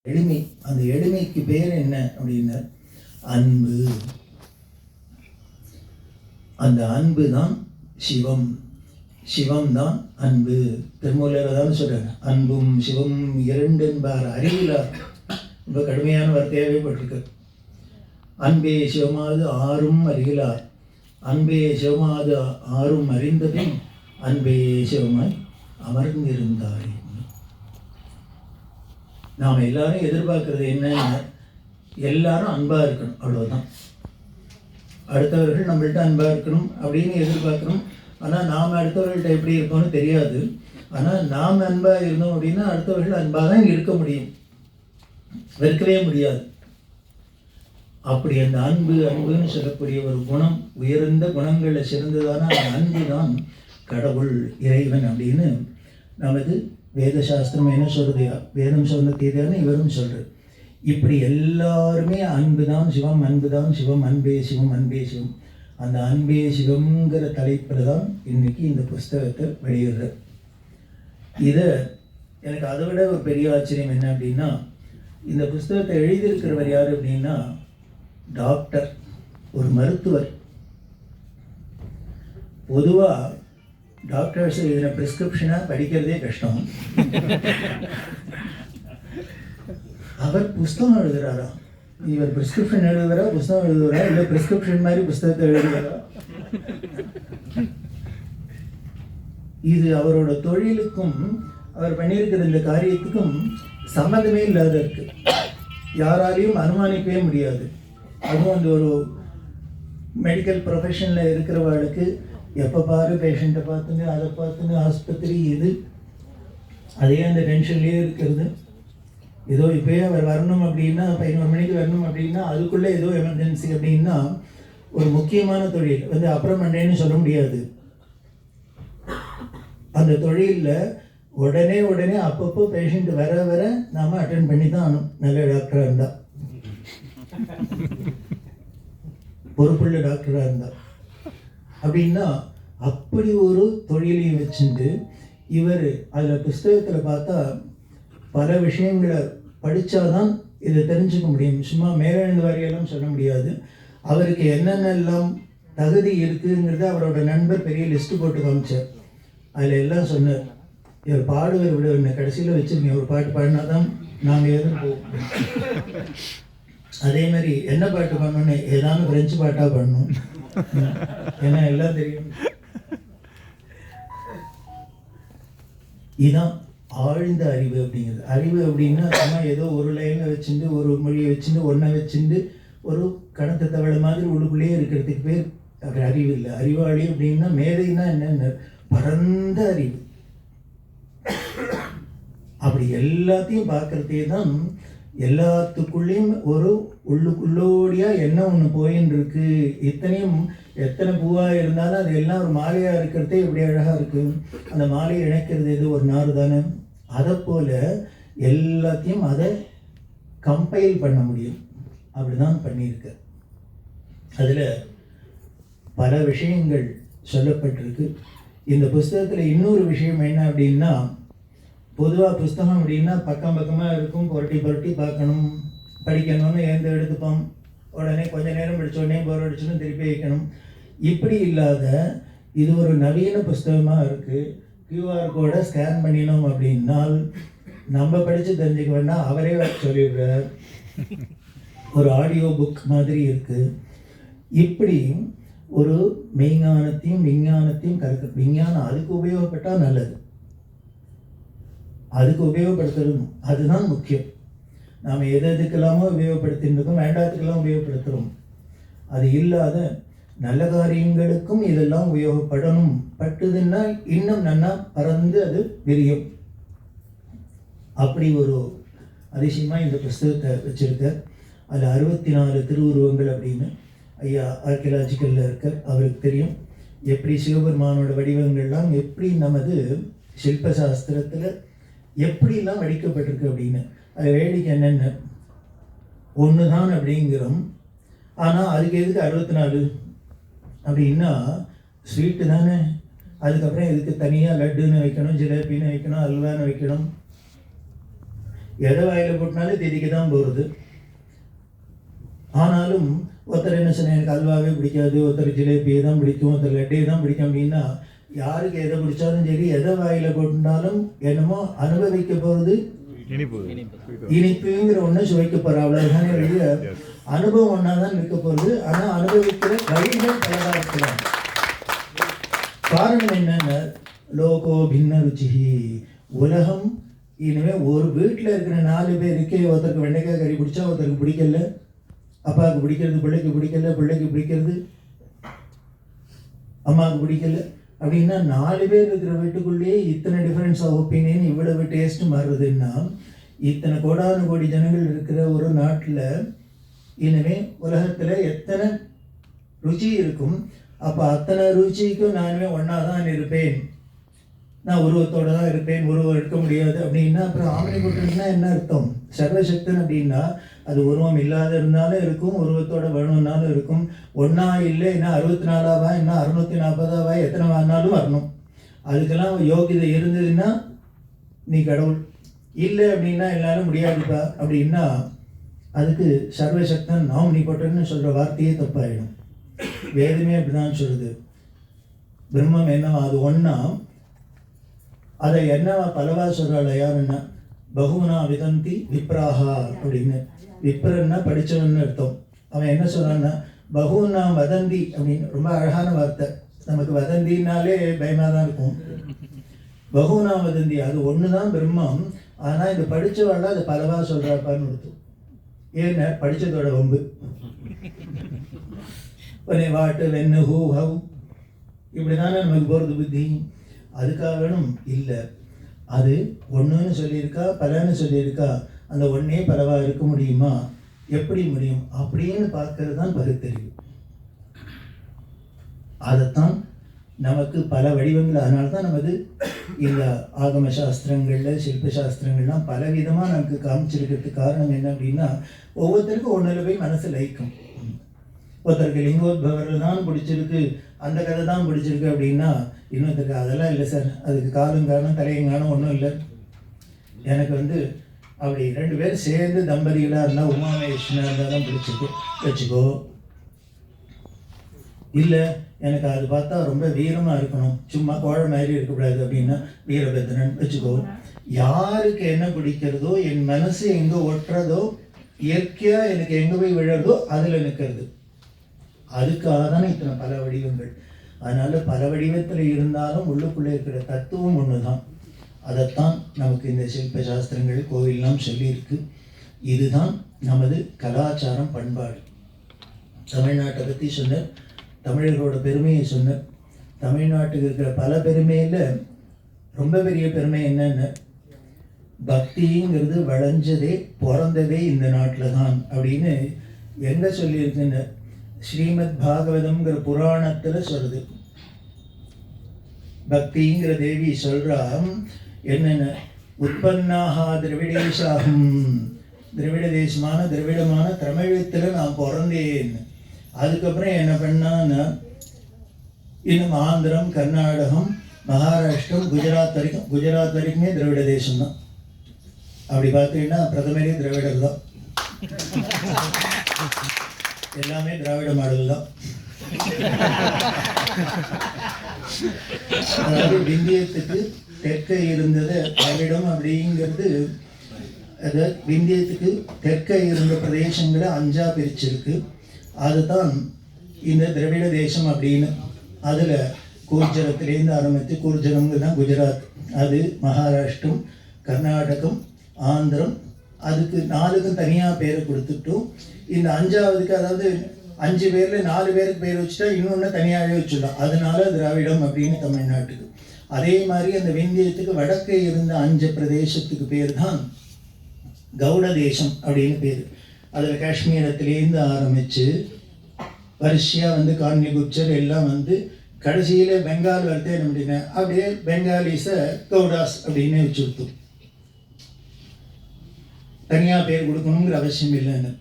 எளிமை. அந்த எளிமைக்கு பேர் என்ன அப்படின்னா அன்பு. அந்த அன்பு தான் சிவம். சிவம் தான் அன்பு. திருமூலர் தான் சொல்றாங்க, அன்பும் சிவம் இரண்டு என்பார் அறிவிலார். ரொம்ப கடுமையான வார்த்தையாகவே போட்டிருக்கு. அன்பே சிவமாவது ஆறும் அறிகிறார், அன்பே சிவமாவது ஆறும் அறிந்ததும் அன்பே சிவமாய் அமர்ந்திருந்தாரே. நாம் எல்லாரும் எதிர்பார்க்கறது என்னன்னா, எல்லாரும் அன்பாக இருக்கணும், அவ்வளோதான். அடுத்தவர்கள் நம்மள்ட்ட அன்பாக இருக்கணும் அப்படின்னு எதிர்பார்க்கணும். ஆனால் நாம் அடுத்தவர்கள்ட்ட எப்படி இருக்கோம்னு தெரியாது. ஆனால் நாம் அன்பாக இருந்தோம் அப்படின்னா அடுத்தவர்கள் அன்பாக தான் இருக்க முடியும், வெறுக்கவே முடியாது. அப்படி அந்த அன்புன்னு சொல்லக்கூடிய ஒரு குணம், உயர்ந்த குணங்களில் சிறந்ததான அந்த அன்பு தான் கடவுள், இறைவன் அப்படின்னு நமது வேத சாஸ்திரம் என்ன சொல்றது, வேதம் சொன்ன தீதான்னு இவரும் சொல்றாரு. இப்படி எல்லாருமே அன்பு தான் சிவம், அன்பு தான் சிவம், அன்பே சிவம், அன்பே சிவம். அந்த அன்பே சிவம்ங்கிற தலைப்பில் தான் இன்னைக்கு இந்த புஸ்தகத்தை வெளியிடுற. இதை எனக்கு அதை விட ஒரு பெரிய ஆச்சரியம் என்ன அப்படின்னா, இந்த புஸ்தகத்தை எழுதியிருக்கிறவர் யார் அப்படின்னா டாக்டர், ஒரு மருத்துவர். பொதுவாக டாக்டர்ஸ் எழுதின ப்ரிஸ்கிரிப்ஷனாக படிக்கிறதே கஷ்டம். அவர் புஸ்தகம் எழுதுகிறாரா? இவர் ப்ரிஸ்கிரிப்ஷன் எழுதுகிறா, புஸ்தகம் எழுதுகிறா, இல்லை ப்ரிஸ்கிரிப்ஷன் மாதிரி புஸ்தகத்தை எழுதுகிறா? இது அவரோட தொழிலுக்கும் அவர் பண்ணியிருக்கிற இந்த காரியத்துக்கும் சம்மந்தமே இல்லாத இருக்கு. யாராலையும் அனுமானிக்கவே முடியாது. அதுவும் அந்த ஒரு மெடிக்கல் ப்ரொஃபஷனில் இருக்கிறவர்களுக்கு எப்போ பாரு பேஷண்ட்டை பார்த்துங்க, அதை பார்த்துங்க, ஆஸ்பத்திரி இது, அதே அந்த டென்ஷன்லேயே இருக்கிறது. ஏதோ இப்போயே அவர் வரணும் அப்படின்னா 11 மணிக்கு வரணும் அப்படின்னா அதுக்குள்ளே ஏதோ எமர்ஜென்சி அப்படின்னா ஒரு முக்கியமான தொழில் அப்புறம் பண்ணேன்னு சொல்ல முடியாது. அந்த தொழிலில் உடனே அப்பப்போ பேஷண்ட் வர வர நாம் அட்டென்ட் பண்ணி தான் ஆகணும், நல்ல டாக்டராக இருந்தால், பொறுப்புள்ள டாக்டராக இருந்தால். அப்படின்னா அப்படி ஒரு தொழிலையும் வச்சுட்டு இவர் அதில் புஸ்தகத்தில் பார்த்தா பல விஷயங்களை படித்தாதான் இதை தெரிஞ்சுக்க முடியும். சும்மா மேலெழுந்து வரையெல்லாம் சொல்ல முடியாது. அவருக்கு என்னென்னலாம் தகுதி இருக்குங்கிறத அவரோட நண்பர் பெரிய லிஸ்ட்டு போட்டு காமிச்சார். அதில் எல்லாம் சொன்னார், இவர் பாடுவர் விட என்ன கடைசியில் வச்சுருக்கீங்க, ஒரு பாட்டு பாடினா தான் நாங்கள் எதுவும் போவோம். அதே மாதிரி என்ன பாட்டு பண்ணணும்னு ஏதாவது ஃப்ரெஞ்சு பாட்டாக பண்ணணும், ஏன்னா எல்லாம் தெரியும். இதுதான் ஆழ்ந்த அறிவு அப்படிங்கிறது. அறிவு அப்படின்னா சும்மா ஏதோ ஒரு லைனில் வச்சுட்டு ஒரு மொழியை வச்சுட்டு ஒன்றை வச்சுட்டு ஒரு கணத்தை தவளை மாதிரி உள்ளுக்குள்ளேயே இருக்கிறதுக்கு பேர் அப்படி அறிவு இல்லை. அறிவாளி அப்படின்னா மேதைன்னா என்னென்ன பரந்த அறிவு. அப்படி எல்லாத்தையும் பார்க்கறதே தான், எல்லாத்துக்குள்ளேயும் ஒரு உள்ளுக்குள்ளோடியாக என்ன ஒன்று போயின்னு இருக்கு. இத்தனையும் எத்தனை பூவாக இருந்தாலும் அது எல்லாம் ஒரு மாலையாக இருக்கிறதே எப்படி அழகாக இருக்குது. அந்த மாலையை இணைக்கிறது எது, ஒரு நார் தானே. அதை போல் எல்லாத்தையும் அதை கம்பைல் பண்ண முடியும், அப்படி தான் பண்ணியிருக்கு. அதில் பல விஷயங்கள் சொல்லப்பட்டிருக்கு. இந்த புஸ்தகத்தில் இன்னொரு விஷயம் என்ன அப்படின்னா, பொதுவாக புஸ்தகம் அப்படின்னா பக்கமாக இருக்கும், புரட்டி பார்க்கணும், படிக்கணும்னு எடுத்துப்போம், உடனே கொஞ்சம் நேரம் படித்த உடனே போர் அடிச்சுன்னு திருப்பி வைக்கணும். இப்படி இல்லாத இது ஒரு நவீன புஸ்தகமாக இருக்குது. கியூஆர் கோடை ஸ்கேன் பண்ணினோம் அப்படின்னால் நம்ம படித்து தெரிஞ்சுக்க வேண்டாம், அவரே சொல்லிடுறார். ஒரு ஆடியோ புக் மாதிரி இருக்குது. இப்படி ஒரு மெய்ஞானத்தையும் விஞ்ஞானத்தையும் கலக்க, விஞ்ஞானம் அதுக்கு உபயோகப்பட்டால் நல்லது, அதுக்கு உபயோகப்படுத்துறது அதுதான் முக்கியம். நாம் எதுக்கெல்லாமோ உபயோகப்படுத்திருக்கோம், வேண்டாத்துக்கெல்லாம் உபயோகப்படுத்துகிறோம். அது இல்லாத நல்ல காரியங்களுக்கும் இதெல்லாம் உபயோகப்படணும். பட்டுதுன்னா இன்னும் நல்லா பறந்து அது விரியும். அப்படி ஒரு அதிசயமாக இந்த புஸ்தகத்தை வச்சுருக்க. அதில் 64 திருவுருவங்கள் அப்படின்னு ஐயா ஆர்கியலாஜிக்கலில் இருக்க அவருக்கு தெரியும். எப்படி சிவபெருமானோட வடிவங்கள்லாம் எப்படி நமது சில்பசாஸ்திரத்தில் எப்படிலாம் வடிக்கப்பட்டிருக்கு அப்படின்னு. அது வேடிக்கை என்னென்ன ஒன்று தான் அப்படிங்கிறோம். ஆனால் அதுக்கு எதுக்கு 64 அப்படின்னா ஸ்வீட்டு தானே. அதுக்கப்புறம் இதுக்கு தனியாக லட்டுன்னு வைக்கணும், ஜிலேபின்னு வைக்கணும், அல்வான்னு வைக்கணும். எதை வாயில் போட்டினாலும் திதிக்கு தான் போகிறது. ஆனாலும் ஒருத்தர் என்ன சொன்ன, எனக்கு அல்வாவே பிடிக்காது, ஒருத்தர் ஜிலேபியை தான் பிடிக்கும், ஒருத்தர் லட்டையை தான் பிடிக்கும் அப்படின்னா, யாருக்கு எதை பிடிச்சாலும் சரி, எதை வாயில் போட்டுனாலும் என்னமோ அனுபவிக்க போகிறது இனிப்புங்கிற ஒன்று சுவைக்க போகிற அவ்வளோதானே வெளிய அனுபவம் ஒன்றா தான் இருக்க போகிறது. ஆனால் அனுபவிக்கிற வழிகள் பலதாக இருக்கலாம். காரணம் என்னென்ன, லோகோ பின்ன ருச்சி, உலகம் இனிமேல் ஒரு வீட்டில் இருக்கிற 4 பேருக்கே ஒருத்தருக்கு வெண்டைக்காய் கறி பிடிச்சா ஒருத்தருக்கு பிடிக்கல, அப்பாவுக்கு பிடிக்கிறது பிள்ளைக்கு பிடிக்கல, பிள்ளைக்கு பிடிக்கிறது அம்மாவுக்கு பிடிக்கல அப்படின்னா 4 பேர் இருக்கிற வீட்டுக்குள்ளேயே இத்தனை டிஃப்ரென்ஸ் ஆஃப் ஒப்பீனியன், இவ்வளவு டேஸ்ட் மாறுதுன்னா இத்தனை கோடானு கோடி ஜனங்கள் இருக்கிற ஒரு நாட்டில் இனிமே உலகத்தில் எத்தனை ருச்சி இருக்கும். அப்போ அத்தனை ருச்சிக்கும் நானுமே ஒன்றா தான் இருப்பேன், நான் உருவத்தோடு தான் இருப்பேன், உருவம் எடுக்க முடியாது அப்படின்னா அப்புறம் ஆமணிக்குட்டன்னா என்ன அர்த்தம்? சர்வசக்தன் அப்படின்னா அது உருவம் இல்லாத இருந்தாலும் இருக்கும், உருவத்தோட வேணும்னாலும் இருக்கும். ஒன்றா இல்லை, என்ன 64ஆவா, என்ன 640ஆவா, எத்தனை வாங்கினாலும் வரணும். அதுக்கெல்லாம் யோகிதை இருந்ததுன்னா நீ கடவுள், இல்லை அப்படின்னா எல்லாரும் முடியாதுப்பா அப்படின்னா அதுக்கு சர்வசக்தன் நாம் நீ போட்டேன்னு சொல்கிற வார்த்தையே தப்பாயிடும். வேதமே அப்படிதான் சொல்லுது. பிரம்மம் என்னவா, அது ஒன்றா, அதை என்னவா பலவா சொல்கிறாள் யாருன்னா, பகுனா விதந்தி விப்ராஹா அப்படின்னு. விப்ரன்னா படித்தவன்னு அர்த்தம். அவன் என்ன சொல்கிறான்னா, பகுனா வதந்தி அப்படின்னு, ரொம்ப அழகான வார்த்தை. நமக்கு வதந்தினாலே பயமாக தான் இருக்கும். பகுனா வதந்தி, அது ஒன்று தான் பிரம்மம். ஆனால் இந்த படித்தவாள் அது பலவா சொல்கிறாப்பான்னு கொடுத்தோம். ஏன்னா படித்ததோட வம்பு. வாட்டு வெண்ணு ஹூ ஹவ் இப்படி தானே நமக்கு போகிறது புத்தி. அதுக்காக வேணும் இல்லை, அது ஒன்றுன்னு சொல்லியிருக்கா, பலன்னு சொல்லியிருக்கா, அந்த ஒன்றே பலவாக இருக்க முடியுமா, எப்படி முடியும் அப்படின்னு பார்க்கறது தான் பகுத்தறிவு. அதைத்தான் நமக்கு பல வடிவங்கள். அதனால தான் நமது இந்த ஆகம சாஸ்திரங்களில் சில்ப சாஸ்திரங்கள்லாம் பலவிதமாக நமக்கு காமிச்சிருக்கிறதுக்கு காரணம் என்ன அப்படின்னா, ஒவ்வொருத்தருக்கும் ஒன்றில் போய் மனசு லயிக்கும். ஒருத்தருக்கு லிங்கோத்பவர்கள் தான் பிடிச்சிருக்கு, அந்த கதை தான் பிடிச்சிருக்கு அப்படின்னா இன்னொருத்தருக்கு அதெல்லாம் இல்லை சார், அதுக்கு காலும் காரணம் தலையும் காரணம் ஒன்றும் இல்லை, எனக்கு அப்படி 2 பேர் சேர்ந்து தம்பதிகளாக இருந்தால் உமாமேஷ்னா இருந்தால் தான் பிடிச்சிருக்கு வச்சுக்கோ. இல்லை எனக்கு அது பார்த்தா ரொம்ப வீரமாக இருக்கணும், சும்மா கோழை மாதிரி இருக்கக்கூடாது அப்படின்னா வீரபத்ரன் வச்சுக்கோ. யாருக்கு என்ன பிடிக்கிறதோ, என் மனசு எங்கே ஒட்டுறதோ, இயற்கையாக எனக்கு எங்கே போய் விழறதோ அதில் நிற்கிறது. அதுக்காக தானே இத்தனை பல வடிவங்கள். அதனால் பல வடிவத்தில் இருந்தாலும் உள்ளுக்குள்ளே இருக்கிற தத்துவம் ஒன்று தான். அதைத்தான் நமக்கு இந்த சில்ப சாஸ்திரங்கள் கோவில்லாம் சொல்லியிருக்கு. இதுதான் நமது கலாச்சாரம், பண்பாடு. தமிழ்நாட்டை பற்றி சொன்ன, தமிழர்களோட பெருமையை சொன்ன, தமிழ்நாட்டுக்கு இருக்கிற பல பெருமையில் ரொம்ப பெரிய பெருமை என்னென்ன, பக்திங்கிறது விளைஞ்சதே பிறந்ததே இந்த நாட்டில் தான் அப்படின்னு எங்கே சொல்லியிருக்குன்னு ஸ்ரீமத் பாகவதம்ங்கிற புராணத்தில் சொல்லுது. பக்திங்கிற தேவி சொல்கிறா என்னென்ன, உற்பன்னாக திரவிடேஷாகும், திரவிட தேசமான திரவிடமான தமிழகத்தில் நான் பிறந்தேன். அதுக்கப்புறம் என்ன பண்ணான்னா இன்னும் ஆந்திரம், கர்நாடகம், மகாராஷ்டிரம், குஜராத் வரைக்குமே திராவிட தேசம்தான். அப்படி பார்த்தீங்கன்னா பிரதமரே திராவிடர் தான், எல்லாமே திராவிட மாடல் தான். அதாவது விந்தியத்துக்கு தெற்க இருந்தது திராவிடம் அப்படிங்கிறது, அதாவது விந்தியத்துக்கு தெற்க இருந்த பிரதேசங்களை 5ஆ பிரிச்சிருக்கு. அதுதான் இந்த திராவிட தேசம் அப்படின்னு. அதில் கூர்ஜரத்திலேருந்து ஆரம்பித்து, கூர்ஜரம்ங்கிறது தான் குஜராத், அது மகாராஷ்டிரம், கர்நாடகம், ஆந்திரம், அதுக்கு 4க்கும் தனியாக பேரை கொடுத்துட்டோம். இந்த 5ஆவதுக்கு, அதாவது 5 பேரில் 4 பேருக்கு பேர் வச்சுட்டா இன்னொன்று தனியாகவே வச்சுடலாம். அதனால திராவிடம் அப்படின்னு தமிழ்நாட்டுக்கு. அதே மாதிரி அந்த விந்தியத்துக்கு வடக்கே இருந்த 5 பிரதேசத்துக்கு பேர் தான் கவுட தேசம் அப்படின்னு பேர். அதில் காஷ்மீரத்திலேருந்து ஆரம்பித்து வரிசையாக கான்னிகுப்சர் எல்லாம் கடைசியில் பெங்கால் வரத்தே அப்படின்னா அப்படியே பெங்காலிஸை கவுடாஸ் அப்படின்னு வச்சுருத்தோம். தனியாக பேர் கொடுக்கணுங்கிற அவசியம் இல்லைன்னு.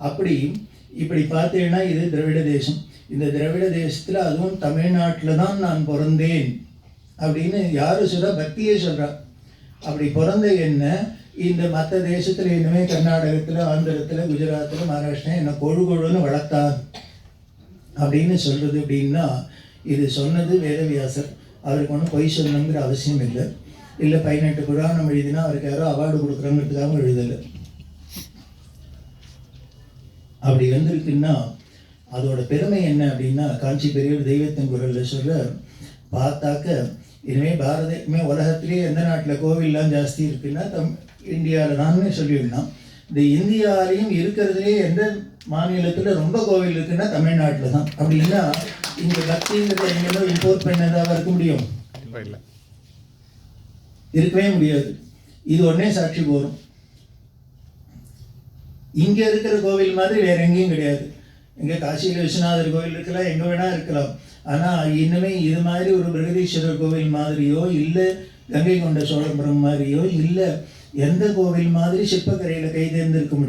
அப்படி இப்படி பார்த்தீங்கன்னா இது திராவிட தேசம். இந்த திராவிட தேசத்தில் அதுவும் தமிழ்நாட்டில் தான் நான் பிறந்தேன் அப்படின்னு யார் சொல்கிறா, பக்தியே சொல்கிறா. அப்படி பிறந்த என்ன இந்த மற்ற தேசத்தில் இனிமே கர்நாடகத்தில், ஆந்திரத்தில், குஜராத்தில், மகாராஷ்டிரா என்ன கொழு கொழுன்னு வளர்த்தான் அப்படின்னு சொல்கிறது அப்படின்னா, இது சொன்னது வேதவியாசர். அவருக்கு ஒன்றும் பொய் சொல்லணுங்கிற அவசியம் இல்லை. இல்லை 18 புராணம் எழுதினா அவருக்கு யாரோ அவார்டு கொடுக்குறோங்கிறதுக்காகவும் எழுதலை. அப்படி வந்திருக்குன்னா அதோட பெருமை என்ன அப்படின்னா, காஞ்சி பெரியவர் தெய்வத்தின் குரலில் சொல்ல பார்த்தாக்க, இனிமேல் உலகத்திலே எந்த நாட்டில் கோவில்லாம் ஜாஸ்தி இருக்குன்னா இந்தியாவில் தான்னு சொல்லியிருந்தான். இந்த இந்தியாவிலையும் இருக்கிறதுலே எந்த மாநிலத்தில் ரொம்ப கோவில் இருக்குன்னா தமிழ்நாட்டில் தான். அப்படின்னா இங்கே பக்திங்கிறத எங்கேயும் இம்போர்ட் பண்ணதாக இருக்க முடியும்? இருக்கவே முடியாது. இது ஒன்றே சாட்சி போகும். இங்கே இருக்கிற கோவில் மாதிரி வேற எங்கேயும் கிடையாது. இங்கே காசியில் விஸ்வநாதர் கோவில் இருக்கலாம், எங்கே வேணால் இருக்கலாம். ஆனால் இன்னுமே இது மாதிரி ஒரு பிரகதீஸ்வரர் கோவில் மாதிரியோ, இல்லை கங்கை கொண்ட சோழபுரம் மாதிரியோ, இல்லை எந்த கோவில் மாதிரி சிற்பக்கரையில் கை தேர்ந்திருக்க முடியும்?